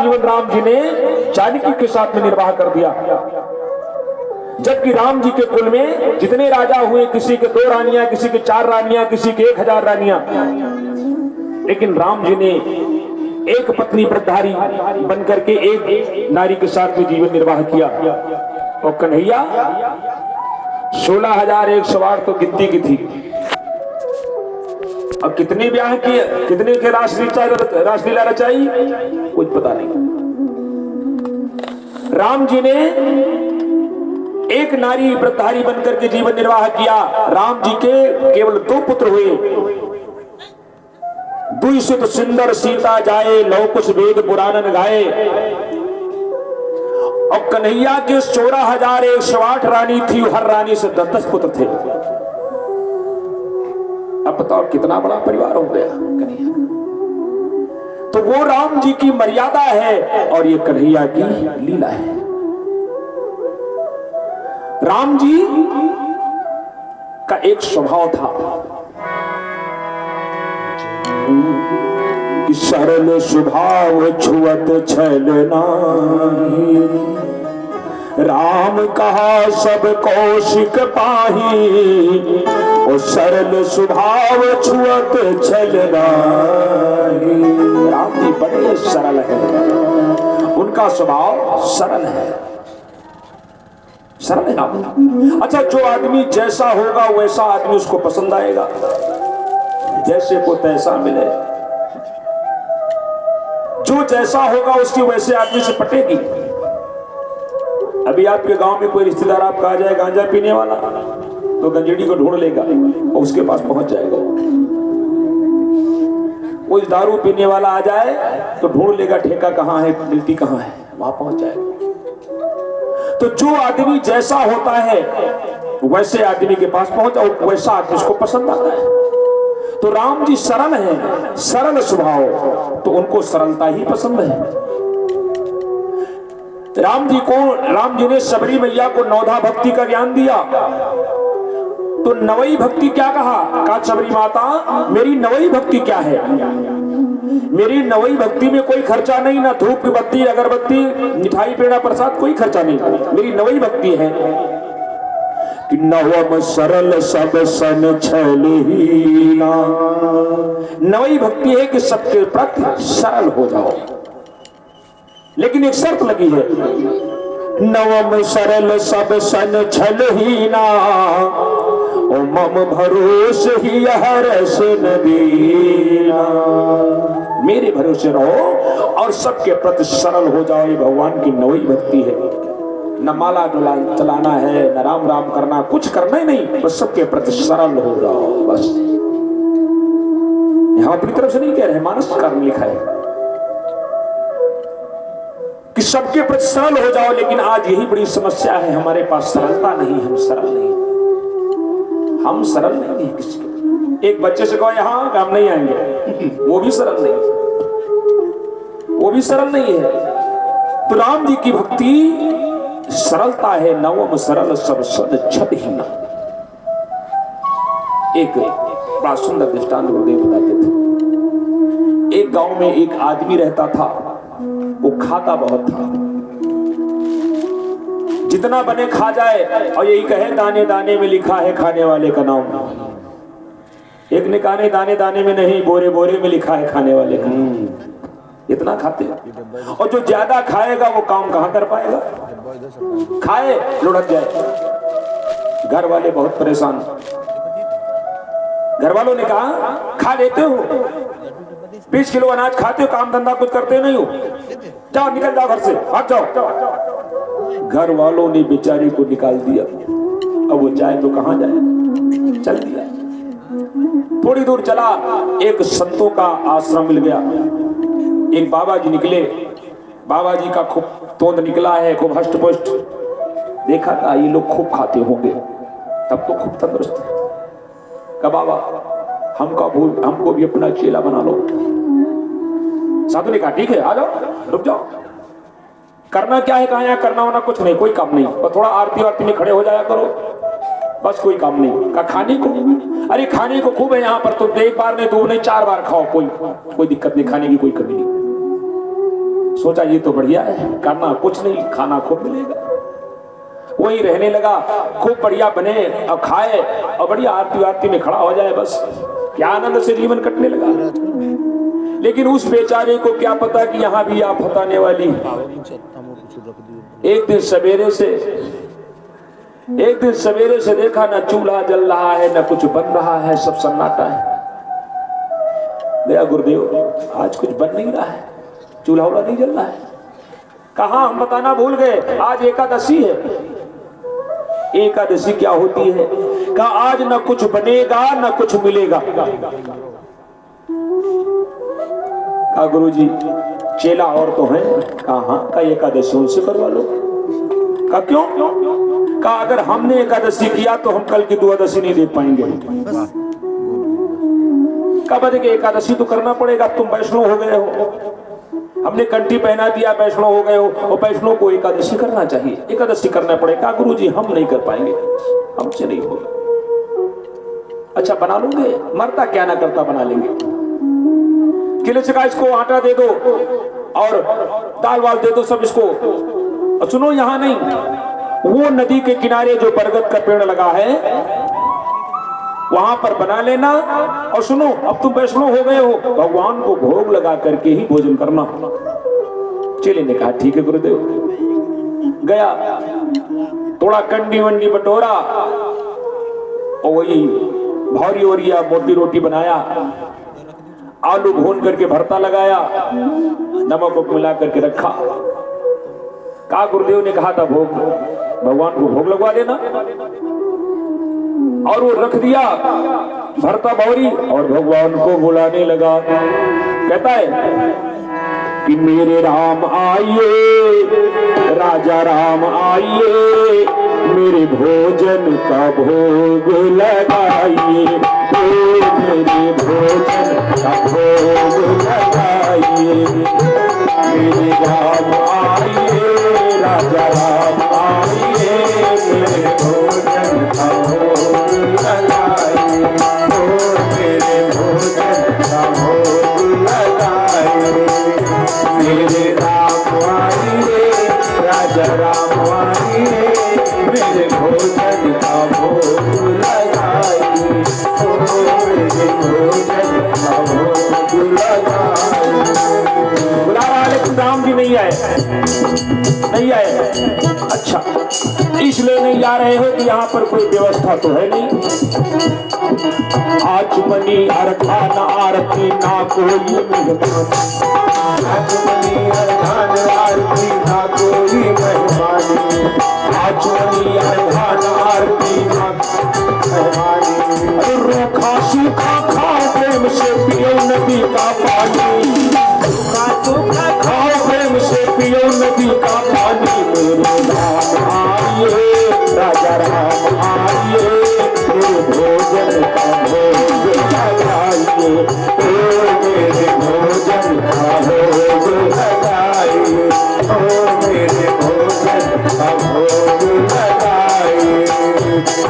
जीवन राम जी ने जानकी के साथ में निर्वाह कर दिया। जबकि राम जी के कुल में जितने राजा हुए, किसी के 2 रानियां, किसी के 4 रानियां, किसी के 1000 रानियां, लेकिन राम जी ने एक पत्नी व्रतधारी बनकर के एक नारी के साथ में जीवन निर्वाह किया। और कन्हैया 16,108 तो गिनती की थी। अब कितने ब्याह किए, कितने के रासलीला रचाई, कुछ पता नहीं। राम जी ने एक नारी व्रतधारी बनकर के जीवन निर्वाह किया। राम जी के केवल 2 पुत्र हुए। दुई सुत सुंदर सीता जाए, लौ कुछ वेद पुराणन गाए। और कन्हैया के 16,108 रानी थी, हर रानी से 10-10 पुत्र थे। अब बताओ कितना बड़ा परिवार हो गया कन्हैया। तो वो राम जी की मर्यादा है और ये कन्हैया की लीला है। राम जी का एक स्वभाव था कि सरल स्वभाव छुअत छल नाही। राम कहा सब कौशिक पाही, और सरल स्वभाव छुअत छल नाही। राम जी बड़े सरल है, उनका स्वभाव सरल है, सरल है राम। अच्छा, जो आदमी जैसा होगा वैसा आदमी उसको पसंद आएगा, जैसे को तैसा मिले। जो जैसा होगा उसकी वैसे आदमी से पटेगी। अभी आपके गांव में कोई रिश्तेदार आपका आ जाए गांजा पीने वाला, तो गंजेड़ी को ढूंढ लेगा और उसके पास पहुंच जाएगा। कोई दारू पीने वाला आ जाए तो ढूंढ लेगा ठेका कहां है, मिलती कहां है, वहां पहुंच जाएगा। तो जो आदमी जैसा होता है वैसे आदमी के पास पहुंचा, वैसा आदमी उसको पसंद आता है। तो राम जी सरल है, सरल स्वभाव, तो उनको सरलता ही पसंद है। राम जी ने सबरी मैया को नवधा भक्ति का ज्ञान दिया। तो नवई भक्ति क्या कहा सबरी माता, मेरी नवई भक्ति क्या है? मेरी नवई भक्ति में कोई खर्चा नहीं, ना धूप बत्ती अगरबत्ती मिठाई पेड़ा प्रसाद, कोई खर्चा नहीं। मेरी नवई भक्ति है कि नवम सरल सब सन छलहीना। नवई भक्ति है कि सबके प्रति सरल हो जाओ, लेकिन एक शर्त लगी है, नवम सरल सब सन छलहीना, ओ मम भरोसे ही हरस नदीना। मेरे भरोसे रहो और सबके प्रति सरल हो जाओ, ये भगवान की नवई भक्ति है। न माला चलाना है, न राम राम करना, कुछ करना ही नहीं, बस सबके प्रति सरल हो जाओ। बस यहां अपनी तरफ से नहीं कह रहे, मानस कर्म लिखा है कि सबके प्रति सरल हो जाओ। लेकिन आज यही बड़ी समस्या है, हमारे पास सरलता नहीं, हम सरल नहीं, हम सरल नहीं है किसी के। एक बच्चे से कहो यहां हम नहीं आएंगे, वो भी सरल नहीं, वो भी सरल नहीं है। तो राम जी की भक्ति सरलता है। नवम सरल सब सद छलहीना। एक बड़ा सुंदर दृष्टांत गुरुदेव बताते थे। एक गांव में एक आदमी रहता था, वो खाता बहुत था, जितना बने खा जाए, और यही कहे दाने दाने में लिखा है खाने वाले का नाम। एक ने कहा नहीं, दाने दाने में नहीं, बोरे बोरे में लिखा है खाने वाले का। इतना खाते, और जो ज्यादा खाएगा वो काम कहां कर पाएगा, खाए लुढ़क जाए। घर वाले बहुत परेशान। घर वालों ने कहा खा लेते हो, 20 किलो अनाज खाते हो, काम धंधा कुछ करते नहीं हो, जाओ निकल जाओ घर से, भाग जाओ। घर वालों ने बेचारे को निकाल दिया। अब वो जाए तो कहां जाए, चल दिया। थोड़ी दूर चला, एक संतों का आश्रम मिल गया। एक बाबा जी निकले, बाबा जी का खूब तोंद निकला है, खूब हष्ट पुष्ट। देखा था ये लोग खूब खाते होंगे, तब तो खूब तंदुरुस्त है। कहा बाबा हमको भी अपना चेला बना लो। साधु ने कहा ठीक है, आ जाओ, रुक जाओ। करना क्या है, कहा यहाँ करना होना कुछ नहीं, कोई काम नहीं, और थोड़ा आरती वारती में खड़े हो जाया करो, बस कोई काम नहीं। कहा खाने को, अरे खाने को खूब है यहाँ पर, तो एक बार नहीं, 2 नहीं, 4 बार खाओ, कोई दिक्कत नहीं, खाने की कोई कमी नहीं। सोचा ये तो बढ़िया है, करना कुछ नहीं, खाना खूब मिलेगा। वही रहने लगा, खूब बढ़िया बने और खाए और बढ़िया आरती आरती में खड़ा हो जाए, बस क्या आनंद से जीवन कटने लगा। लेकिन उस बेचारे को क्या पता कि यहाँ भी आफत आने वाली। एक दिन सवेरे से देखा न चूल्हा जल रहा है, न कुछ बन रहा है, सब सन्नाटा है। दया गुरुदेव, आज कुछ बन नहीं रहा है, चूल्हा उल्हा नहीं जल रहा है। कहाँ हम बताना भूल गए, आज एकादशी है। एकादशी क्या होती है? कहा आज न कुछ बनेगा न कुछ मिलेगा। कहा गुरुजी चेला और तो है। कहा का एकादशी उनसे करवा लो। कहा क्यों? कहा अगर हमने एकादशी किया तो हम कल की द्वादशी नहीं देख पाएंगे। कहा बजे एकादशी तो करना पड़ेगा, तुम वैष्णव हो गए हो, हमने कंठी पहना दिया, वैष्णव हो गए हो, और वैष्णव को एकादशी करना चाहिए, एकादशी करना पड़ेगा। गुरुजी हम नहीं कर पाएंगे, हमसे नहीं होगा। अच्छा बना लोगे? मरता क्या ना करता बना लेंगे। किले से कहा इसको आटा दे दो और दाल वाल दे दो सब इसको। और सुनो यहाँ नहीं, वो नदी के किनारे जो बरगद का पेड़ लगा है वहां पर बना लेना। और सुनो अब तुम वैष्णव हो गए हो, भगवान को भोग लगा करके ही भोजन करना। चेले ने कहा ठीक है गुरुदेव। गया, थोड़ा कंडी वंडी बटोरा और वही भारी ओरिया मोटी रोटी बनाया, आलू भून करके भरता लगाया, नमक मिला करके रखा। कहा गुरुदेव ने कहा था भोग, भगवान को भोग लगवा देना। और वो रख दिया भरता भौरी और भगवान को बुलाने लगा। कहता है कि मेरे राम आइए, राजा राम आइए, मेरे भोजन का भोग लगाइए, मेरे भोजन का भोग लगाइए। मेरे राम आइए, राजा राम आइए, मेरे भोजन का भोग लगाइए, मेरे भोजन का भोग लगाइए। मेरे राम आइए, राजा राम आइए, मेरे भोजन का भोग लगाइए, मेरे भोजन का भोग लगाइए। बुला रहा लेकिन राम जी नहीं आए, नहीं आए। अच्छा इसलिए नहीं आ रहे हो कि यहाँ पर कोई व्यवस्था तो है नहीं। आचमनी अरखान आरती ना कोई मेहमान, आचमनी अरखान आरती ना कोई मेहमानी, आचमनी अरखान आरती ना मेहमानी। अरे रूखा सूखा खाओ प्रेम से पियो नदी का पानी, सूखा सूखा खाओ प्रेम से पियो नदी का पानी। मेरे राम आइए, राजा राम आइए, मेरे भोजन का भोग लगाइए, मेरे भोजन का भोग लगाइए, मेरे भोजन का भोग लगाइए।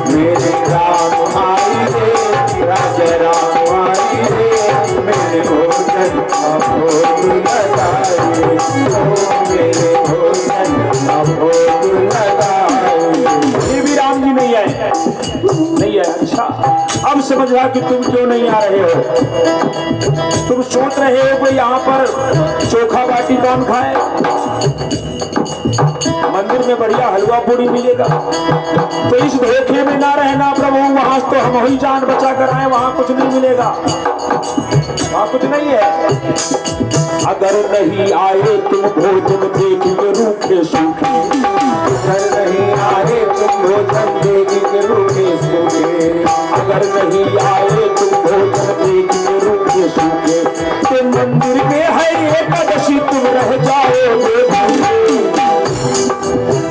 मेरे राम आइए, राजा राम आइए, मेरे भोजन का भोग लगाइए, मेरे भोजन का भोग लगाइए। ये भी राम जी नहीं आए, नहीं है। अच्छा अब समझ रहा कि तुम क्यों नहीं आ रहे हो। तुम सोच रहे हो कि यहाँ पर चोखा बाटी कौन खाए, मंदिर में बढ़िया हलवा पूरी मिलेगा। तो इस धोखे में ना रहना प्रभु, वहां तो हम ही जान बचा कर आए, वहां कुछ नहीं मिलेगा, वहां कुछ नहीं है। अगर नहीं आए तुम भोजन देखेंगे रूखे सूखे, अगर नहीं आए तुम भोजन देखेंगे रूखे सूखे, अगर नहीं आए तुम भोजन देखेंगे रूखे सूखे, तो मंदिर में है एकादशी तुम रह जाओगे भूखे,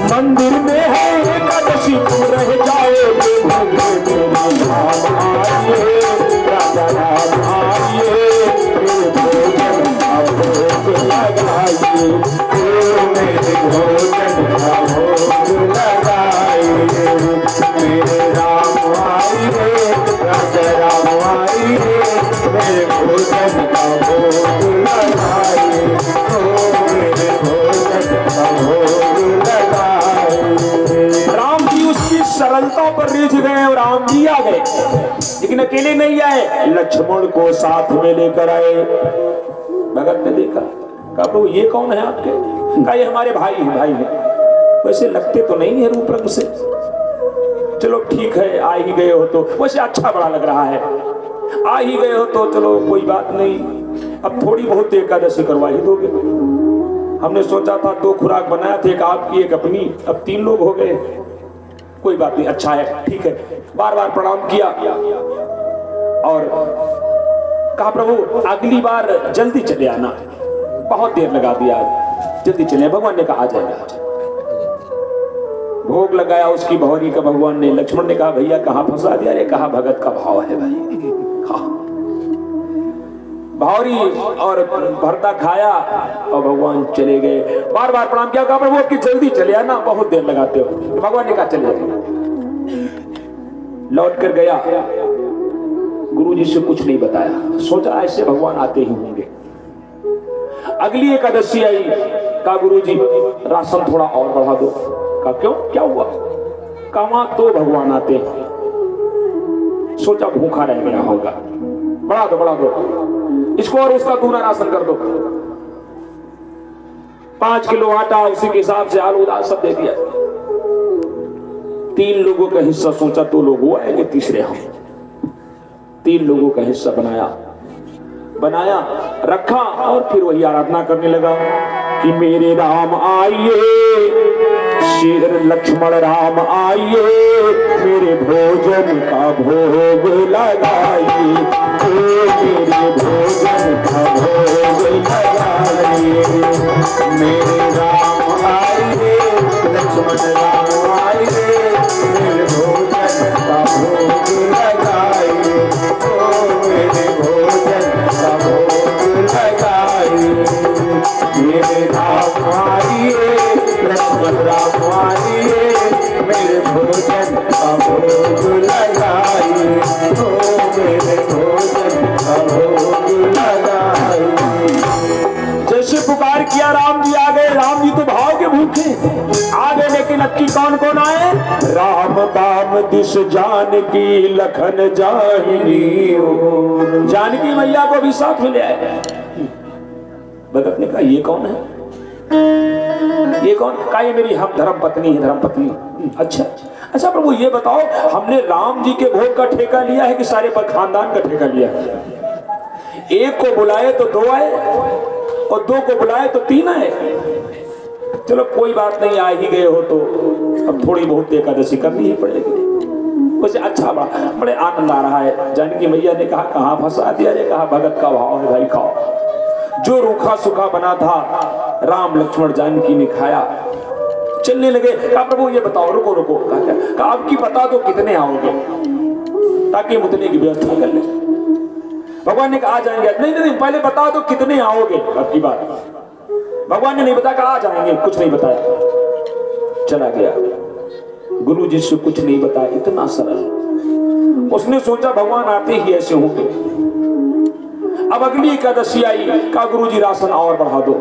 मंदिर में है एकादशी तुम रह जाओगे भूखे। मेरे राम आइए, राजा राम आइए, मेरे भोजन का भोग लगाइए, मेरे भोजन का भोग लगाइए। मेरे राम आइए, राजा राम आइए, मेरे भोजन का भोग लगाइए, मेरे लंका पर रिझ गए और राम जी आ गए, लेकिन अकेले नहीं आए, लक्ष्मण को साथ में लेकर आए। भगत ने देखा, कहा प्रभु ये कौन है आपके? कहा ये हमारे भाई हैं, भाई हैं। वैसे लगते तो नहीं है रूप रंग से, चलो ठीक है, आ ही गए हो तो, वैसे अच्छा बड़ा लग रहा है, आ ही गए हो तो चलो कोई बात नहीं, अब थोड़ी बहुत एकादशी करवा ही दोगे। हमने सोचा था 2 खुराक बनाया थे, एक आपकी एक अपनी, अब 3 लोग हो गए, कोई बात नहीं, अच्छा है, ठीक है। बार बार प्रणाम किया और कहा प्रभु अगली बार जल्दी चले आना, बहुत देर लगा दिया, आज जल्दी चले। भगवान ने कहा आ जाएगा, आज भोग लगाया उसकी बहुरी का भगवान ने। लक्ष्मण ने कहा भैया कहाँ फंसा दिया? अरे कहा भगत का भाव है भाई। हाँ भावरी और भरता खाया और भगवान चले गए। बार बार प्रणाम किया, कहा प्रभु आपकी जल्दी चले आना, बहुत देर लगाते हो। तो भगवान ने कहा चले। लौट कर गया, गुरुजी से कुछ नहीं बताया, सोचा ऐसे भगवान आते ही होंगे। अगली एकादशी आई, कहा गुरुजी राशन थोड़ा और बढ़ा दो। कहा क्यों, क्या हुआ? कहा वहां तो भगवान आते हैं, सोचा भूखा रह गया होगा, बढ़ा दो बढ़ा दो, इसको और उसका दूना राशन कर दो। 5 किलो आटा, उसी के हिसाब से आलू दाल सब दे दिया। 3 लोगों का हिस्सा, सोचा 2 लोग वो आएंगे, तीसरे हम। 3 लोगों का हिस्सा बनाया रखा और फिर वही आराधना करने लगा कि मेरे राम आइए, श्री लक्ष्मण राम आइए, मेरे भोजन का भोग लगाइए, मेरे भोजन का भोग लगाइए। मेरे राम आइए, लक्ष्मण राम आइए, मेरे भोजन का भोग लगाइए, मेरे भोजन का भोग लगाइए। मेरे राम आइए, लक्ष्मण राम आइए, मेरे भोजन का भोग लगाइए, मेरे भोजन का भोग लगाइए। जैसे पुकार किया, राम जी आ गए। राम जी तो भाव के भूखे आ गए, लेकिन अक्की कौन कौन आए? राम बाम दिश जानकी, लखन जाहिनी हो। जानकी मैया को भी साथ में ले आए। भगत ने कहा ये कौन है? ये कौन? कहा ये मेरी हम धर्म पत्नी है, धर्म पत्नी। अच्छा प्रभु ये बताओ, हमने राम जी के भोग का ठेका लिया है कि सारे खानदान का ठेका लिया है? एक को बुलाए तो 2 आए और 2 को बुलाए तो 3 आए। चलो कोई बात नहीं, आ ही गए हो तो अब थोड़ी बहुत एकादशी करनी ही पड़ेगी। वैसे अच्छा बड़े आनंद आ रहा है। जानकी मैया ने कहा कहाँ फंसा दिया? कहा भगत का भाव है भाई, खाओ। जो रूखा सूखा बना था राम लक्ष्मण जानकी ने खाया, चलने लगे। कहा प्रभु ये बताओ, रुको रुको। कहा आपकी बता दो कितने आओगे, ताकि हम उतने की व्यवस्था कर ले। भगवान ने कहा आ जाएंगे। नहीं पहले बता दो कितने आओगे, आपकी बात। भगवान ने नहीं बताया, कहा आ जाएंगे, कुछ नहीं बताया, चला गया। गुरु जी से कुछ नहीं बताया, इतना सरल। उसने सोचा भगवान आते ही ऐसे होंगे। अब अगली एकादशी आई, कहा गुरु जी राशन और बढ़ा दो।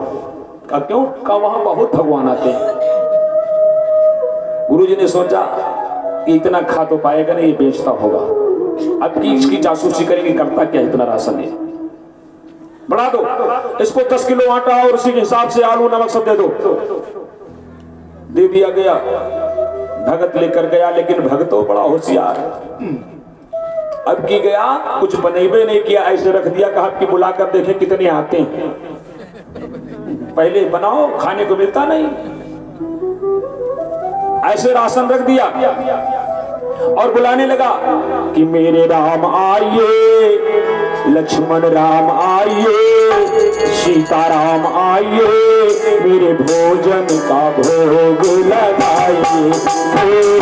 कहा क्यों? कहा वहां बहुत भगवान आते हैं। गुरु जी ने सोचा कि इतना खा तो पाएगा नहीं, ये बेचता होगा। अब की इसकी जासूसी करेंगे, करता क्या इतना राशन है, बढ़ा दो इसको। 10 किलो आटा और उसी के हिसाब से आलू नमक सब दे दो। दे दिया गया। भगत लेकर गया, लेकिन भगत तो बड़ा होशियार। अब की गया, कुछ बनेबे नहीं किया, ऐसे रख दिया। कहा कि बुलाकर देखें कितने आते हैं, पहले बनाओ, खाने को मिलता नहीं। ऐसे राशन रख दिया और बुलाने लगा कि मेरे राम आइए, लक्ष्मण राम आइए, सीता राम आइए, मेरे भोजन का भोग लगाइए, मेरे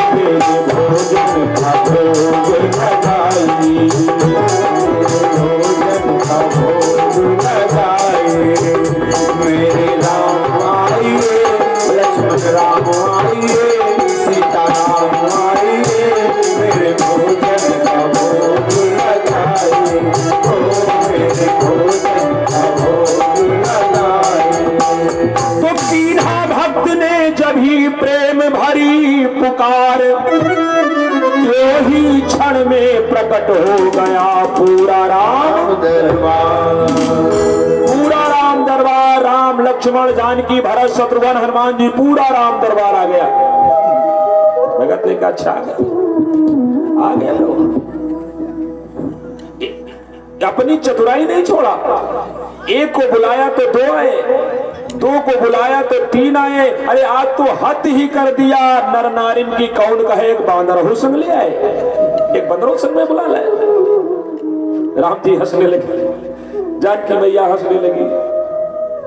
भोजन का भोग लगाइए, भोजन का भोग लगाइए। मेरे राम आइए, लक्ष्मण राम आइए, सीता राम आइए, मेरे भोजन का भोग लगाइए, मेरे भोजन का भोग लगाइए। तो 3 कहा भक्त ने जब ही प्रेम भरी पुकार, त्यों ही क्षण में प्रकट हो गया पूरा राम दरबार। पूरा राम दरबार, राम लक्ष्मण जानकी भरत शत्रुघ्न हनुमान जी, पूरा राम दरबार आ गया। भगत ने कहा अच्छा आ गया लोग। अपनी चतुराई नहीं छोड़ा, एक को बुलाया तो दो आए, दो को बुलाया तो तीन आए, अरे आज तो हद ही कर दिया। नर नारिन की कौन कहे, एक बांदर हो संग ले आए, एक बंदरों संग में बुला लाए। राम जी हंसने लगे, जानकी मैया हंसने लगी।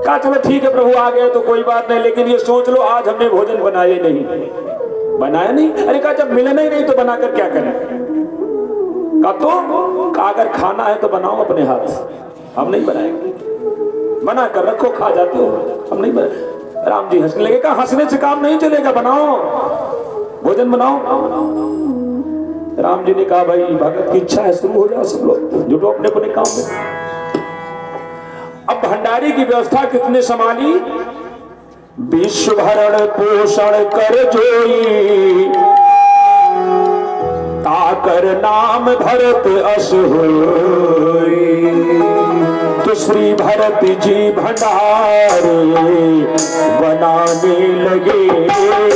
कहा चलो ठीक है प्रभु आ गए तो कोई बात नहीं, लेकिन ये सोच लो आज हमने भोजन बनाया नहीं। बनाया नहीं? अरे कहा जब मिलना ही नहीं तो बनाकर क्या करें? कहा अगर खाना है तो बनाओ अपने हाथ, हम नहीं बनाएंगे, बना कर रखो, खा जाते हो, हम नहीं बना। राम जी हंसने लगे। कहा हंसने से काम नहीं चलेगा, बनाओ भोजन बनाओ। राम जी ने कहा भाई भगत की इच्छा है, शुरू हो जाओ सब लोग, जुटो अपने अपने काम में। अब भंडारी की व्यवस्था किसने संभाली? विश्व भरण पोषण कर जोई, ताकर नाम भरत अस होई। तो श्री भरत जी भंडारे बनाने लगे,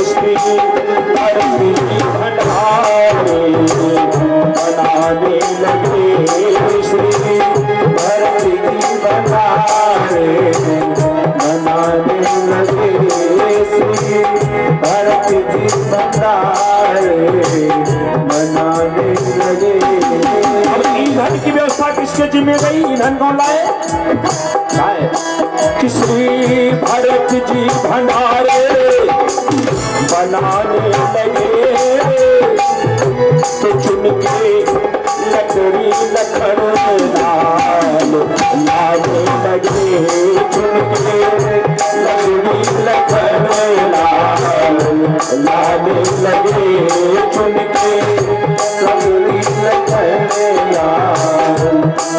श्री भरत जी भंडारे बनाने लगे, श्री भरत जी भंडारे बनाने लगे, श्री भरत जी भंडारे बनाने लगे। अब ईंधन की व्यवस्था किसके जिम्मे गई? ईंधन कौन लाए? कि श्री भरत जी भंडारे बनाने लगे, तो चुन के लकड़ी लखन लाल लाने लगे, चुन के लकड़ी लखन लाल लाने लगे, चुन के लकड़ी लखन लाल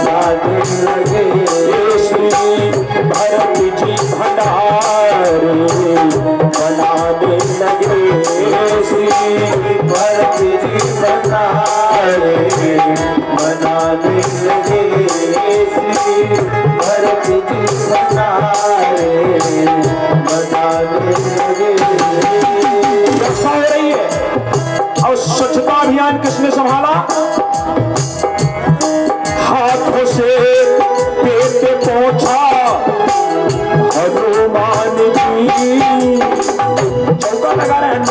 लाने लगे। श्री भरत जी भंडारे बनाने लगे, श्री भरत जी भंडारे बनाने लगे, श्री भरत जी भंडारे बनाने लगे। रक्षा हो रही है। और स्वच्छता अभियान किसने संभाला? हाथों से पेट पहुंचा हनुमान जी, चौका लगा रहे हैं।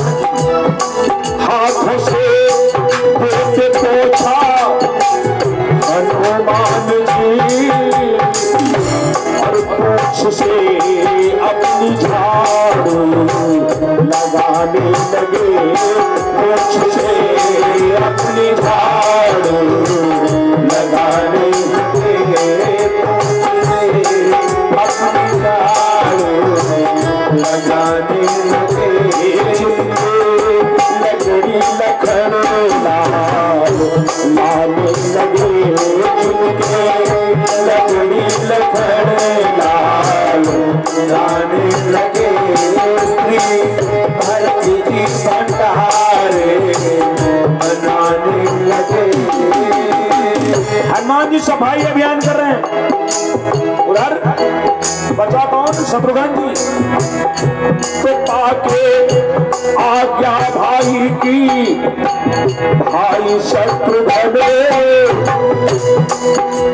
हाथों से पेट पहुंचा हनुमान जी, और पूंछ से अपनी झाड़ू लगाने लगे, पूंछ से अपनी झाड़ू लगाने लगे, अपनी झाड़ू लगाने लगे। लकड़ी लखन लाल लाने लगे, चुनके लकड़ी लखन लाल लाने लगे, श्री भरत जी भंडारे बनाने लगे। हनुमान जी सफाई अभियान कर रहे हैं, उधर बचा कौन? शत्रुघ्न जी। तो पाके आज्ञा भाई की, भाई शत्रुघ्न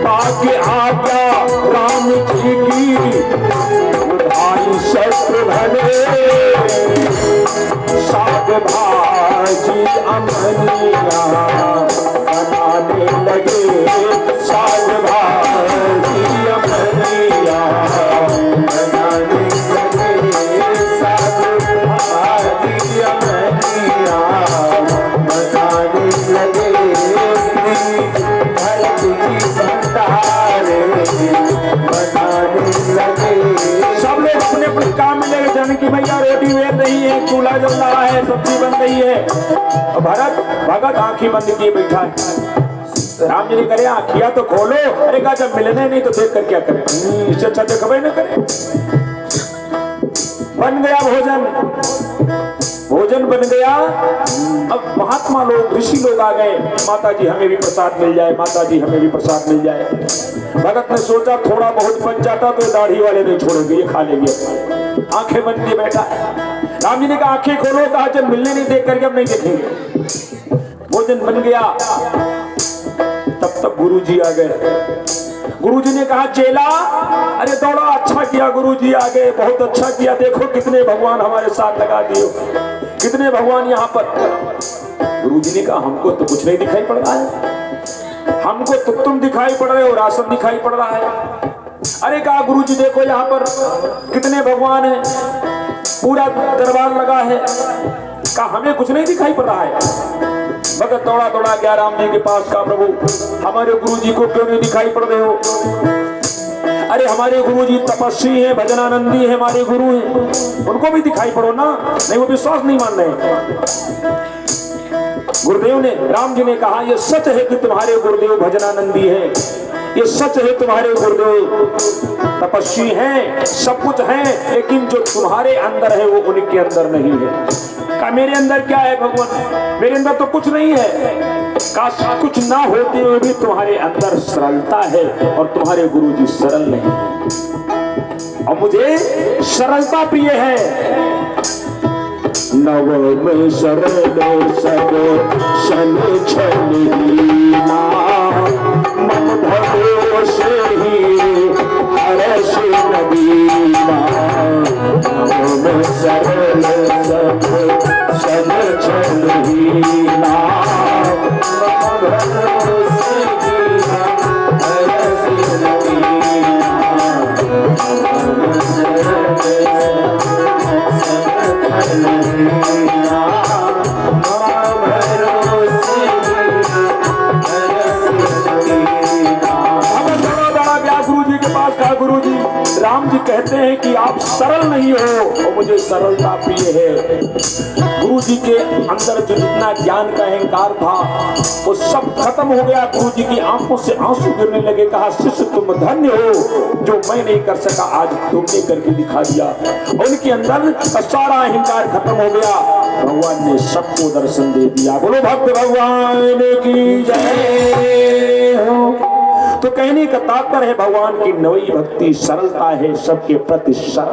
पाके आज्ञा राम जी की, भाई शत्रुघ्न साग भाजी अमनिया बनाने लगे, साग भाजी अमनिया बनाने लगे, साग भाजी अमनिया बनाने लगे। भरत जी भंडारे बनाने लगे। सब लोग अपने अपने काम में लगे। जानकी मैया रोटी बेल रही है, चूल्हा जल रहा है, सब्जी बन रही है, और भगत आंखें बंद किए बैठा है। राम जी ने करे आखिया तो खोलो। अरे कहा जब मिलने नहीं तो देख कर क्या करें, इससे अच्छा तो खबर न करें। बन गया भोजन, भोजन बन गया। अब महात्मा लोग, ऋषि लोग आ गए, माता जी हमें भी प्रसाद मिल जाए, माता जी हमें भी प्रसाद मिल जाए। भगत ने सोचा थोड़ा बहुत बच जाता तो दाढ़ी वाले नहीं छोड़ेंगे, ये खा लेंगे। आंखें बंद किए बैठा है। राम जी ने कहा आंखें खोलो, कहा जब मिलने नहीं देख करके अब नहीं देखेंगे। भोजन बन गया, तब तक गुरु जी आ गए। गुरुजी ने कहा चेला, अरे दौड़ा, अच्छा किया गुरुजी आ गए, बहुत अच्छा किया, देखो कितने भगवान हमारे साथ लगा दिए, कितने भगवान यहाँ पर। गुरुजी ने कहा हमको तो कुछ नहीं दिखाई पड़ रहा है, हमको तो तुम दिखाई पड़ रहे हो, राशन दिखाई पड़ रहा है। अरे कहा गुरुजी देखो यहाँ पर कितने भगवान हैं, पूरा दरबार लगा है। कहा हमें कुछ नहीं दिखाई पड़ रहा है। भगत दौड़ा दौड़ा गया राम जी के पास, कहा प्रभु हमारे गुरु जी को क्यों नहीं दिखाई पड़ रहे हो? अरे हमारे गुरु जी तपस्वी हैं, भजनानंदी है, हमारे गुरु हैं, उनको भी दिखाई पड़ो ना। नहीं, वो विश्वास नहीं मान रहे। गुरुदेव ने, राम जी ने कहा ये सच है कि तुम्हारे गुरुदेव भजनानंदी है, ये सच है तुम्हारे गुरुदेव तपस्वी हैं, सब कुछ है, लेकिन जो तुम्हारे अंदर है वो उनके अंदर नहीं है। कहा मेरे अंदर क्या है भगवान? मेरे अंदर तो कुछ नहीं है। कहा कुछ ना होते हुए भी तुम्हारे अंदर सरलता है और तुम्हारे गुरुजी सरल नहीं है, और मुझे सरलता प्रिय है। नव में सरल सब शन छलीना, मन भरोसे ही हर्ष नबीना। नव में सरल सब शन छलीना, मन भरोसे ही हर्ष नबीना। गुरुजी, राम जी कहते हैं कि आप सरल नहीं हो और मुझे सरलता प्रिय है। गुरुजी के अंदर जो जितना ज्ञान का अहंकार था वो सब खत्म हो गया। गुरुजी की आंखों से आंसू गिरने लगे। कहा शिष्य तुम धन्य हो, जो मैं नहीं कर सका आज तुमने करके दिखा दिया। उनके अंदर सारा अहंकार खत्म हो गया, भगवान ने सबको दर्शन दे दिया। बोलो भक्त भगवान की जय हो। तो कहने का तात्पर्य है भगवान की नई भक्ति सरलता है, सबके प्रति सरल।